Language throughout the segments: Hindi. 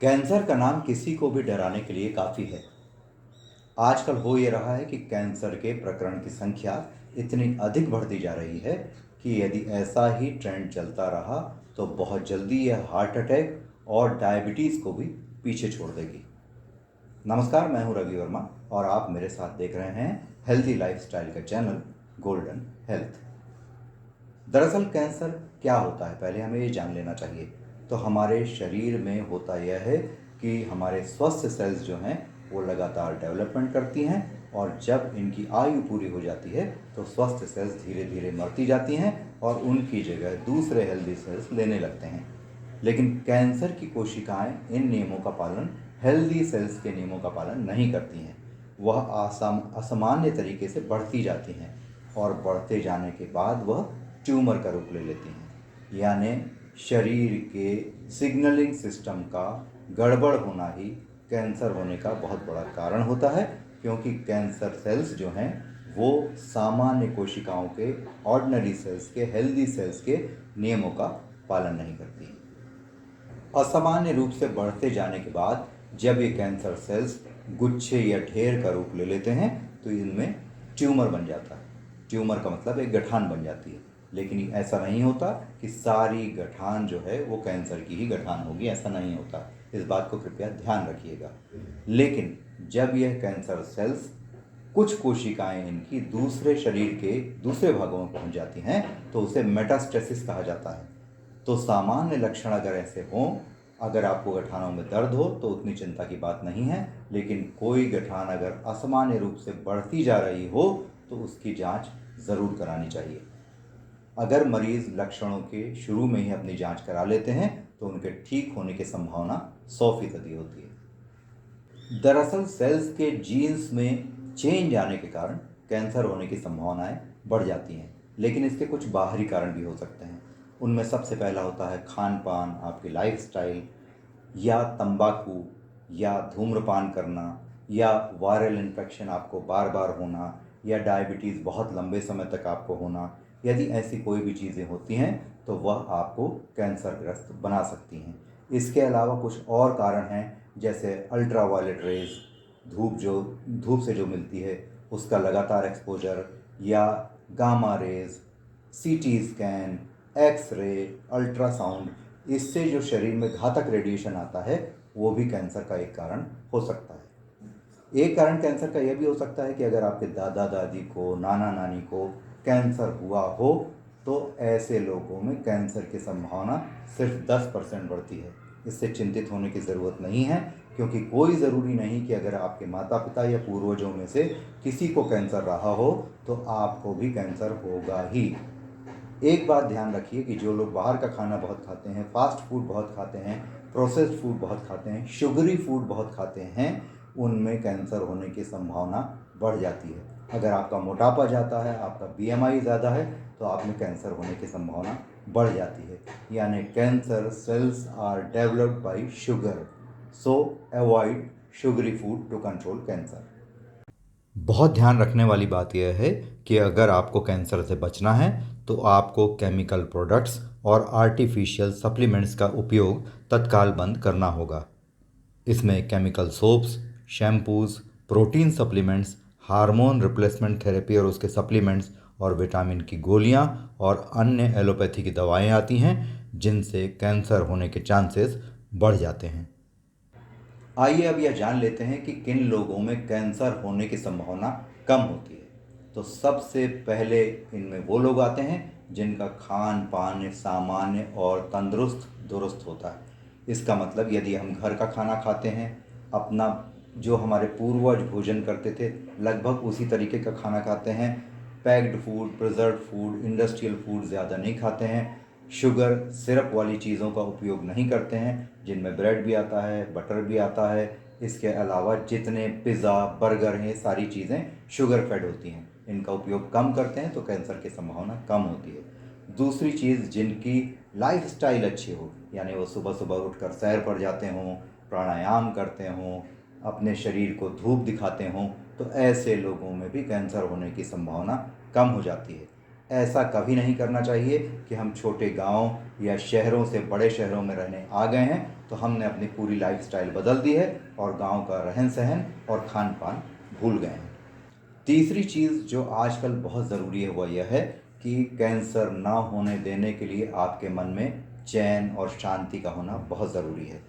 कैंसर का नाम किसी को भी डराने के लिए काफ़ी है। आजकल हो ये रहा है कि कैंसर के प्रकरण की संख्या इतनी अधिक बढ़ती जा रही है कि यदि ऐसा ही ट्रेंड चलता रहा तो बहुत जल्दी यह हार्ट अटैक और डायबिटीज़ को भी पीछे छोड़ देगी। नमस्कार, मैं हूं रवि वर्मा और आप मेरे साथ देख रहे हैं हेल्थी लाइफस्टाइल का चैनल गोल्डन हेल्थ। दरअसल कैंसर क्या होता है, पहले हमें ये जान लेना चाहिए। तो हमारे शरीर में होता यह है कि हमारे स्वस्थ सेल्स जो हैं वो लगातार डेवलपमेंट करती हैं और जब इनकी आयु पूरी हो जाती है तो स्वस्थ सेल्स धीरे धीरे मरती जाती हैं और उनकी जगह दूसरे हेल्दी सेल्स लेने लगते हैं। लेकिन कैंसर की कोशिकाएं इन नियमों का पालन, हेल्दी सेल्स के नियमों का पालन नहीं करती हैं। वह असामान्य तरीके से बढ़ती जाती हैं और बढ़ते जाने के बाद वह ट्यूमर का रूप ले लेती हैं। यानी शरीर के सिग्नलिंग सिस्टम का गड़बड़ होना ही कैंसर होने का बहुत बड़ा कारण होता है, क्योंकि कैंसर सेल्स जो हैं वो सामान्य कोशिकाओं के, ऑर्डिनरी सेल्स के, हेल्दी सेल्स के नियमों का पालन नहीं करती। असामान्य रूप से बढ़ते जाने के बाद जब ये कैंसर सेल्स गुच्छे या ढेर का रूप ले लेते हैं तो इनमें ट्यूमर बन जाता है। ट्यूमर का मतलब एक गठान बन जाती है। लेकिन ऐसा नहीं होता कि सारी गठान जो है वो कैंसर की ही गठान होगी, ऐसा नहीं होता। इस बात को कृपया ध्यान रखिएगा। लेकिन जब यह कैंसर सेल्स, कुछ कोशिकाएं इनकी दूसरे शरीर के दूसरे भागों में पहुंच जाती हैं तो उसे मेटास्टेसिस कहा जाता है। तो सामान्य लक्षण अगर ऐसे हों, अगर आपको गठानों में दर्द हो तो उतनी चिंता की बात नहीं है, लेकिन कोई गठान अगर असामान्य रूप से बढ़ती जा रही हो तो उसकी जांच ज़रूर करानी चाहिए। अगर मरीज लक्षणों के शुरू में ही अपनी जांच करा लेते हैं तो उनके ठीक होने की संभावना 100% होती है। दरअसल सेल्स के जीन्स में चेंज आने के कारण कैंसर होने की संभावनाएं बढ़ जाती हैं, लेकिन इसके कुछ बाहरी कारण भी हो सकते हैं। उनमें सबसे पहला होता है खान पान, आपकी लाइफस्टाइल, या तंबाकू या धूम्रपान करना, या वायरल इन्फेक्शन आपको बार बार होना, या डायबिटीज़ बहुत लंबे समय तक आपको होना। यदि ऐसी कोई भी चीज़ें होती हैं तो वह आपको कैंसरग्रस्त बना सकती हैं। इसके अलावा कुछ और कारण हैं, जैसे अल्ट्रा वायलेट रेज, धूप से जो मिलती है उसका लगातार एक्सपोजर, या gamma rays, CT scan, X-ray, ultrasound, इससे जो शरीर में घातक रेडिएशन आता है वो भी कैंसर का एक कारण हो सकता है। एक कारण कैंसर का यह भी हो सकता है कि अगर आपके दादा दादी को, नाना नानी को कैंसर हुआ हो तो ऐसे लोगों में कैंसर की संभावना सिर्फ 10% बढ़ती है। इससे चिंतित होने की ज़रूरत नहीं है, क्योंकि कोई ज़रूरी नहीं कि अगर आपके माता पिता या पूर्वजों में से किसी को कैंसर रहा हो तो आपको भी कैंसर होगा ही। एक बात ध्यान रखिए कि जो लोग बाहर का खाना बहुत खाते हैं, फास्ट फूड बहुत खाते हैं, प्रोसेस्ड फूड बहुत खाते हैं, शुगरी फूड बहुत खाते हैं, उनमें कैंसर होने की संभावना बढ़ जाती है। अगर आपका मोटापा ज़्यादा है, आपका बीएमआई ज़्यादा है तो आप में कैंसर होने की संभावना बढ़ जाती है। यानी cancer cells are developed by sugar, so avoid sugary food to control cancer. बहुत ध्यान रखने वाली बात यह है कि अगर आपको कैंसर से बचना है तो आपको केमिकल प्रोडक्ट्स और आर्टिफिशियल सप्लीमेंट्स का उपयोग तत्काल बंद करना होगा। इसमें chemical soaps, shampoos, protein supplements, hormone replacement therapy और उसके सप्लीमेंट्स, और विटामिन की गोलियां और अन्य एलोपैथी की दवाएं आती हैं जिनसे कैंसर होने के चांसेस बढ़ जाते हैं। आइए अब यह जान लेते हैं कि किन लोगों में कैंसर होने की संभावना कम होती है। तो सबसे पहले इनमें वो लोग आते हैं जिनका खान पान सामान्य और तंदुरुस्त दुरुस्त होता है। इसका मतलब यदि हम घर का खाना खाते हैं, अपना जो हमारे पूर्वज भोजन करते थे लगभग उसी तरीके का खाना खाते हैं, packed food, preserve food, industrial food ज़्यादा नहीं खाते हैं, शुगर सिरप वाली चीज़ों का उपयोग नहीं करते हैं जिनमें ब्रेड भी आता है, बटर भी आता है। इसके अलावा जितने पिज़्ज़ा, बर्गर हैं, ये सारी चीज़ें शुगर फेड होती हैं, इनका उपयोग कम करते हैं तो कैंसर की संभावना कम होती है। दूसरी चीज़, जिनकी लाइफस्टाइल अच्छी हो, यानी वो सुबह सुबह उठकर सैर पर जाते हों, प्राणायाम करते हों, अपने शरीर को धूप दिखाते हों, तो ऐसे लोगों में भी कैंसर होने की संभावना कम हो जाती है। ऐसा कभी नहीं करना चाहिए कि हम छोटे गांव या शहरों से बड़े शहरों में रहने आ गए हैं तो हमने अपनी पूरी लाइफस्टाइल बदल दी है और गांव का रहन सहन और खान पान भूल गए हैं। तीसरी चीज़ जो आजकल बहुत ज़रूरी है वह यह है कि कैंसर ना होने देने के लिए आपके मन में चैन और शांति का होना बहुत ज़रूरी है।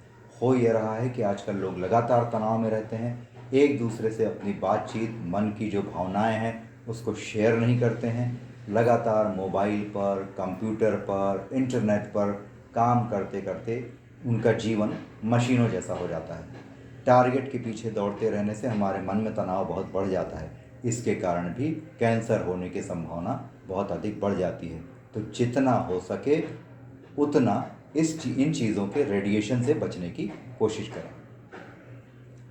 हो यह रहा है कि आजकल लोग लगातार तनाव में रहते हैं, एक दूसरे से अपनी बातचीत, मन की जो भावनाएं हैं उसको शेयर नहीं करते हैं, लगातार मोबाइल पर, कंप्यूटर पर, इंटरनेट पर काम करते करते उनका जीवन मशीनों जैसा हो जाता है। टारगेट के पीछे दौड़ते रहने से हमारे मन में तनाव बहुत बढ़ जाता है, इसके कारण भी कैंसर होने की संभावना बहुत अधिक बढ़ जाती है। तो जितना हो सके उतना इन चीज़ों के रेडिएशन से बचने की कोशिश करें।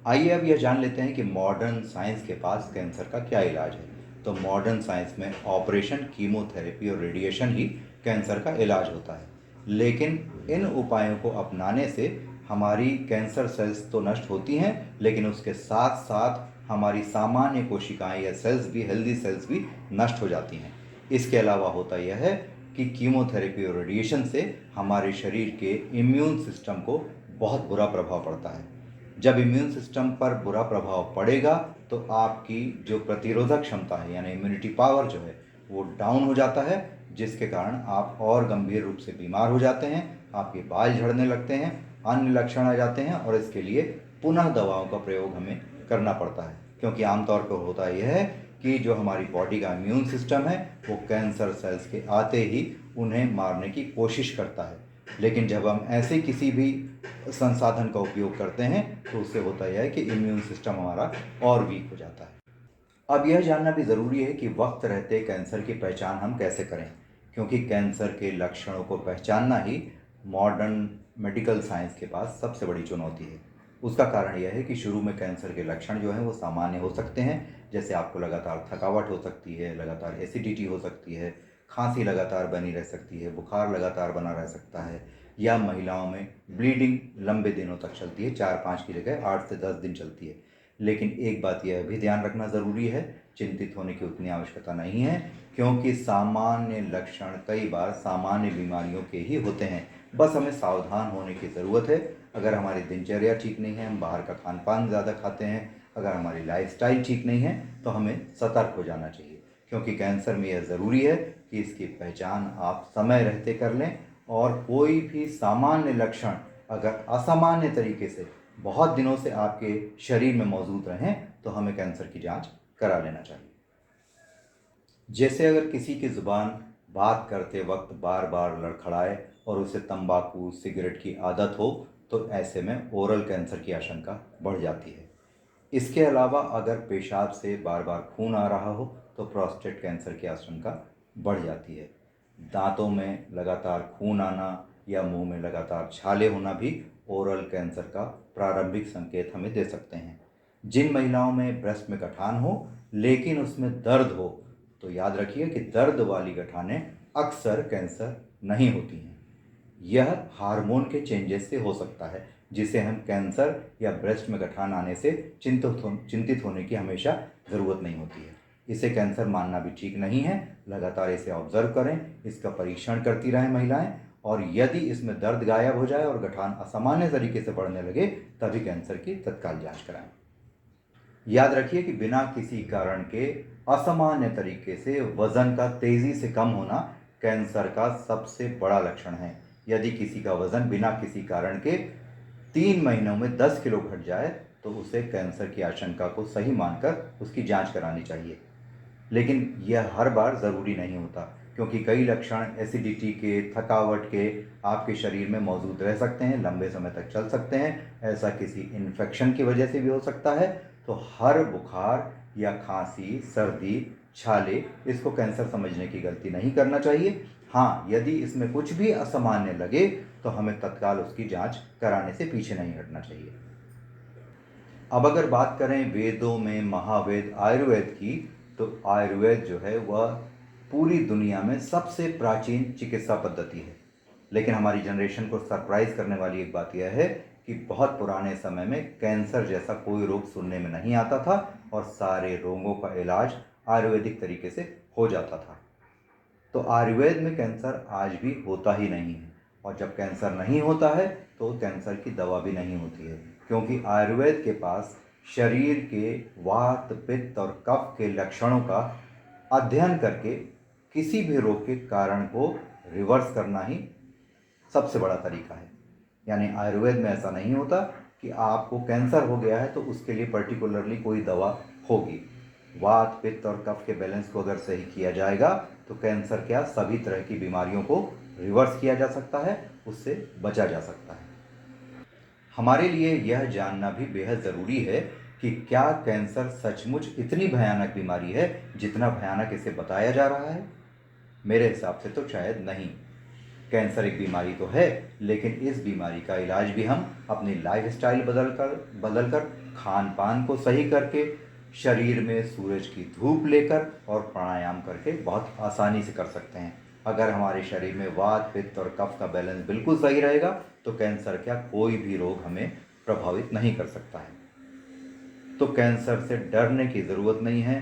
आइए अब यह जान लेते हैं कि मॉडर्न साइंस के पास कैंसर का क्या इलाज है। तो मॉडर्न साइंस में ऑपरेशन, कीमोथेरेपी और रेडिएशन ही कैंसर का इलाज होता है। लेकिन इन उपायों को अपनाने से हमारी कैंसर सेल्स तो नष्ट होती हैं, लेकिन उसके साथ साथ हमारी सामान्य कोशिकाएं या सेल्स भी, हेल्दी सेल्स भी नष्ट हो जाती हैं। इसके अलावा होता यह है कि कीमोथेरेपी और रेडिएशन से हमारे शरीर के इम्यून सिस्टम को बहुत बुरा प्रभाव पड़ता है। जब इम्यून सिस्टम पर बुरा प्रभाव पड़ेगा तो आपकी जो प्रतिरोधक क्षमता है यानी इम्यूनिटी पावर जो है वो डाउन हो जाता है, जिसके कारण आप और गंभीर रूप से बीमार हो जाते हैं, आपके बाल झड़ने लगते हैं, अन्य लक्षण आ जाते हैं और इसके लिए पुनः दवाओं का प्रयोग हमें करना पड़ता है। क्योंकि आमतौर पर होता यह है कि जो हमारी बॉडी का इम्यून सिस्टम है वो कैंसर सेल्स के आते ही उन्हें मारने की कोशिश करता है। लेकिन जब हम ऐसे किसी भी संसाधन का उपयोग करते हैं तो उससे होता यह है कि इम्यून सिस्टम हमारा और वीक हो जाता है। अब यह जानना भी ज़रूरी है कि वक्त रहते कैंसर की पहचान हम कैसे करें, क्योंकि कैंसर के लक्षणों को पहचानना ही मॉडर्न मेडिकल साइंस के पास सबसे बड़ी चुनौती है। उसका कारण यह है कि शुरू में कैंसर के लक्षण जो हैं वो सामान्य हो सकते हैं, जैसे आपको लगातार थकावट हो सकती है, लगातार एसिडिटी हो सकती है, खांसी लगातार बनी रह सकती है, बुखार लगातार बना रह सकता है, या महिलाओं में ब्लीडिंग लंबे दिनों तक चलती है, 4-5 की जगह 8 से 10 दिन चलती है। लेकिन एक बात यह भी ध्यान रखना ज़रूरी है, चिंतित होने की उतनी आवश्यकता नहीं है, क्योंकि सामान्य लक्षण कई बार सामान्य बीमारियों के ही होते हैं। बस हमें सावधान होने की ज़रूरत है। अगर हमारी दिनचर्या ठीक नहीं है, हम बाहर का खान पान ज़्यादा खाते हैं, अगर हमारी लाइफस्टाइल ठीक नहीं है तो हमें सतर्क हो जाना चाहिए, क्योंकि कैंसर में यह ज़रूरी है कि इसकी पहचान आप समय रहते कर लें और कोई भी सामान्य लक्षण अगर असामान्य तरीके से बहुत दिनों से आपके शरीर में मौजूद रहें तो हमें कैंसर की जांच करा लेना चाहिए। जैसे अगर किसी की ज़ुबान बात करते वक्त बार बार लड़खड़ाए और उसे तंबाकू, सिगरेट की आदत हो तो ऐसे में ओरल कैंसर की आशंका बढ़ जाती है। इसके अलावा अगर पेशाब से बार बार खून आ रहा हो तो प्रोस्टेट कैंसर की आशंका बढ़ जाती है। दांतों में लगातार खून आना या मुंह में लगातार छाले होना भी ओरल कैंसर का प्रारंभिक संकेत हमें दे सकते हैं। जिन महिलाओं में ब्रेस्ट में गठान हो लेकिन उसमें दर्द हो तो याद रखिए कि दर्द वाली गठानें अक्सर कैंसर नहीं होती हैं। यह हार्मोन के चेंजेस से हो सकता है, जिसे हम कैंसर या ब्रेस्ट में गठान आने से चिंतित होने की हमेशा ज़रूरत नहीं होती है। इसे कैंसर मानना भी ठीक नहीं है। लगातार इसे ऑब्जर्व करें, इसका परीक्षण करती रहें महिलाएं, और यदि इसमें दर्द गायब हो जाए और गठान असामान्य तरीके से बढ़ने लगे तभी कैंसर की तत्काल जांच कराएं। याद रखिए कि बिना किसी कारण के असामान्य तरीके से वजन का तेजी से कम होना कैंसर का सबसे बड़ा लक्षण है। यदि किसी का वजन बिना किसी कारण के 3 महीनों में 10 किलो घट जाए तो उसे कैंसर की आशंका को सही मानकर उसकी जांच करानी चाहिए। लेकिन यह हर बार ज़रूरी नहीं होता, क्योंकि कई लक्षण एसिडिटी के, थकावट के आपके शरीर में मौजूद रह सकते हैं, लंबे समय तक चल सकते हैं। ऐसा किसी इन्फेक्शन की वजह से भी हो सकता है। तो हर बुखार या खांसी, सर्दी, छाले, इसको कैंसर समझने की गलती नहीं करना चाहिए। हाँ, यदि इसमें कुछ भी असामान्य लगे तो हमें तत्काल उसकी जांच कराने से पीछे नहीं हटना चाहिए। अब अगर बात करें वेदों में महावेद आयुर्वेद की, तो आयुर्वेद जो है वह पूरी दुनिया में सबसे प्राचीन चिकित्सा पद्धति है। लेकिन हमारी जनरेशन को सरप्राइज करने वाली एक बात यह है कि बहुत पुराने समय में कैंसर जैसा कोई रोग सुनने में नहीं आता था और सारे रोगों का इलाज आयुर्वेदिक तरीके से हो जाता था। तो आयुर्वेद में कैंसर आज भी होता ही नहीं है, और जब कैंसर नहीं होता है तो कैंसर की दवा भी नहीं होती है, क्योंकि आयुर्वेद के पास शरीर के वात पित्त और कफ के लक्षणों का अध्ययन करके किसी भी रोग के कारण को रिवर्स करना ही सबसे बड़ा तरीका है। यानी आयुर्वेद में ऐसा नहीं होता कि आपको कैंसर हो गया है तो उसके लिए पर्टिकुलरली कोई दवा होगी। वात पित्त और कफ के बैलेंस को अगर सही किया जाएगा तो कैंसर क्या सभी तरह की बीमारियों को रिवर्स किया जा सकता है, उससे बचा जा सकता है। हमारे लिए यह जानना भी बेहद ज़रूरी है कि क्या कैंसर सचमुच इतनी भयानक बीमारी है जितना भयानक इसे बताया जा रहा है। मेरे हिसाब से तो शायद नहीं। कैंसर एक बीमारी तो है, लेकिन इस बीमारी का इलाज भी हम अपनी लाइफस्टाइल बदलकर खान पान को सही करके, शरीर में सूरज की धूप लेकर और प्राणायाम करके बहुत आसानी से कर सकते हैं। अगर हमारे शरीर में वात पित्त और कफ का बैलेंस बिल्कुल सही रहेगा तो कैंसर क्या कोई भी रोग हमें प्रभावित नहीं कर सकता है। तो कैंसर से डरने की ज़रूरत नहीं है।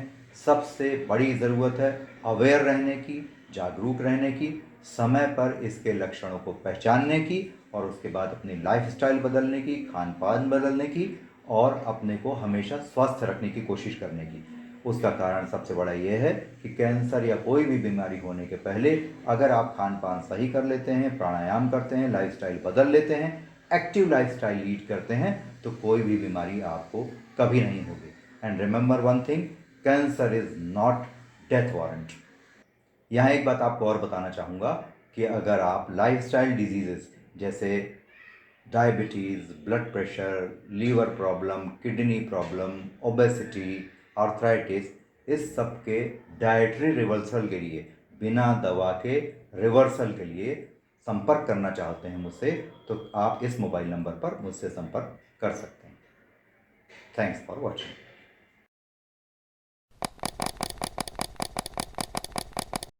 सबसे बड़ी ज़रूरत है अवेयर रहने की, जागरूक रहने की, समय पर इसके लक्षणों को पहचानने की और उसके बाद अपनी लाइफस्टाइल बदलने की, खान पान बदलने की और अपने को हमेशा स्वस्थ रखने की कोशिश करने की। उसका कारण सबसे बड़ा ये है कि कैंसर या कोई भी बीमारी होने के पहले अगर आप खान पान सही कर लेते हैं, प्राणायाम करते हैं, लाइफस्टाइल बदल लेते हैं, एक्टिव लाइफस्टाइल लीड करते हैं, तो कोई भी बीमारी आपको कभी नहीं होगी। And remember one thing, cancer is not death warrant. यहाँ एक बात आपको और बताना चाहूँगा कि अगर आप लाइफस्टाइल डिजीजेस जैसे diabetes, blood pressure, liver problem, kidney problem, obesity, arthritis, इस सब के डाइटरी रिवर्सल के लिए, बिना दवा के रिवर्सल के लिए संपर्क करना चाहते हैं मुझसे, तो आप इस मोबाइल नंबर पर मुझसे संपर्क कर सकते हैं। Thanks for watching.